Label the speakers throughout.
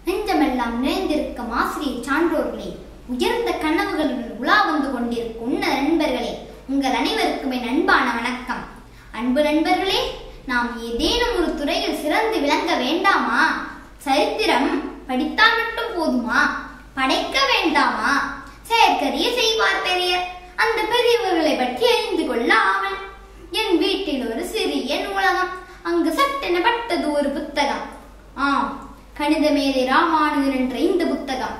Speaker 1: நெஞ்சமெல்லாம் நிறைந்திருக்கும் ஆசிரியர் சான்றோர்களே, உயர்ந்த கனவுகளுடன் உலா வந்து கொண்டிருக்கும் உன்னத நண்பர்களே, உங்கள் அனைவருக்கும் என் அன்பான வணக்கம். அன்பு நண்பர்களே, நாம் ஏதேனும் ஒரு துறையில் சிறந்து விளங்க வேண்டாமா? சரித்திரம் படித்தால் மட்டும் போதுமா? படைக்க வேண்டாமா? செயற்கரிய செய்வார் பெரியர். அந்த பெரியவர்களை பற்றி அறிந்து கொள்ள ஆவல். என் வீட்டில் ஒரு சிறிய நூலகம். அங்கு சட்டென பட்டது ஒரு புத்தகம். ஆம், கணித மேதை ராமானுஜன் என்ற இந்த புத்தகம்.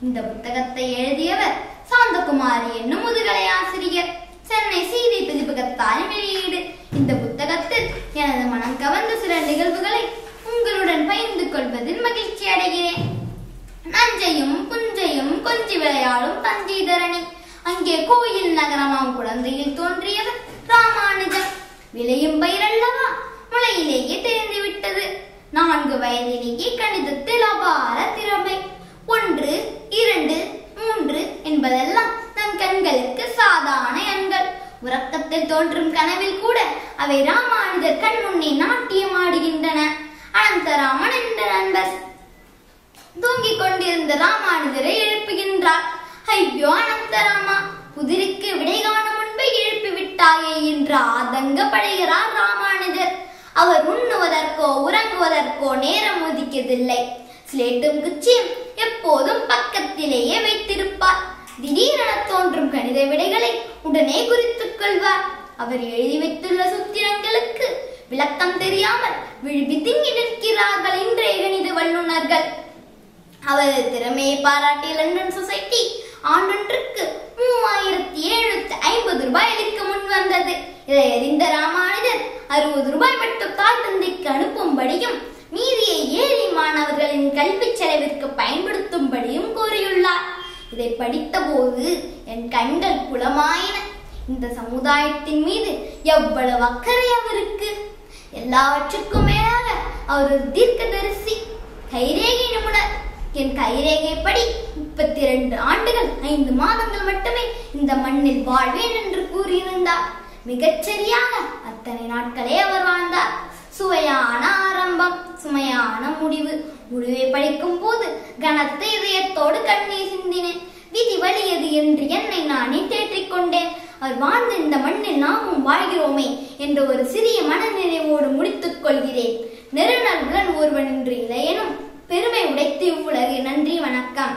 Speaker 1: இந்த புத்தகத்தை எழுதியவர் சாந்தகுமாரி என்னும் முதுகலை ஆசிரியர். சென்னை சீதை பதிப்பகத்தால் வெளியீடு. இந்த புத்தகத்தில் எனது மனம் கவர்ந்த சில நிகழ்வுகளை உங்களுடன் பகிர்ந்து கொள்வதில் மகிழ்ச்சி அடைகிறேன். நஞ்சையும் புஞ்சையும் கொஞ்சி விளையாடும் தஞ்சை தரணி. அங்கே கோயில் நகரமாம் குழந்தையில் தோன்றியவர் ராமானுஜன். விளையும் பயிரல்லவா, முளையிலேயே தெரிந்து விட்டது. 4 வயதிலேயே கணிதத்தில் அபார திறமை. 1, 2, 3 என்பதெல்லாம் நம் கண்களுக்கு சாதாரண எண்கள். உறக்கத்தில் தோன்றும் கனவில் கூட அவை ராமானுஜர் கண் முன்னே நாட்டியம் ஆடுகின்றன. அனந்தராமன் என்ற நண்பர் தூங்கிக் கொண்டிருந்த ராமானுஜரை எழுப்புகின்றார். ஐயோ அனந்தராமா, புதிருக்கு விடை காணும் முன்பே எழுப்பி விட்டாயே என்று ஆதங்கப்படுகிறார் ராமானுஜர். அவர் உண்ணுவதற்கோ உறங்குவதற்கோ நேரம் ஒதுக்கியதில்லை. ஸ்லேட்டும் குச்சியும் எப்போதும் பக்கத்திலேயே வைத்திருப்பார். திடீரென தோன்றும் கணித விடைகளை உடனே குறித்துக் கொள்வார். அவர் எழுதி வைத்துள்ள சூத்திரங்களுக்கு விளக்கம் தெரியாமல் விழுவி திங்கி நிற்கிறார்கள் இன்றைய கணித வல்லுநர்கள். அவரது திறமையை பாராட்டிய லண்டன் சொசைட்டி ஆண்டொன்றுக்கு 3750 ரூபாய் அளிக்க முன் வந்தது. இதை அறிந்த ராமானுஜர் 60 ரூபாய் மட்டும் தாய் தந்தைக்கு அனுப்பும்படியும் மீதியை ஏழை மாணவர்களின் கல்வி செலவிற்கு பயன்படுத்தும்படியும் கோரியுள்ளார். இதை படித்த போது என் கண்கள் குளமாயின. இந்த சமுதாயத்தின் மீது எவ்வளவு அக்கறை அவருக்கு! எல்லாவற்றுக்கும் மேலாக அவர் ஒரு தீர்க்கதரிசி, கைரேகை நிபுணர். என் கைரேகைப்படி 32 ஆண்டுகள் 5 மாதங்கள் மட்டுமே இந்த மண்ணில் வாழ்வேன் என்று கூறியிருந்தார். மிகச்சரியாக அத்தனை நாட்களே அவர் வாழ்ந்தார். சுவையான ஆரம்பம், சுமையான முடிவு. முடிவை படிக்கும் போது கனத்த இதயத்தோடு கண்ணீர் சிந்தினேன். விதி வலியது என்று என்னை நானே தேற்றிக் கொண்டேன். அவர் வாழ்ந்த இந்த மண்ணில் நாமும் வாழ்கிறோமே என்ற ஒரு சிறிய மனநிறைவோடு முடித்துக் கொள்கிறேன். நெருநல் ஒருவன் என்று இளையனும் பெருமை உடைத்து இவ்வுலகு. நன்றி, வணக்கம்.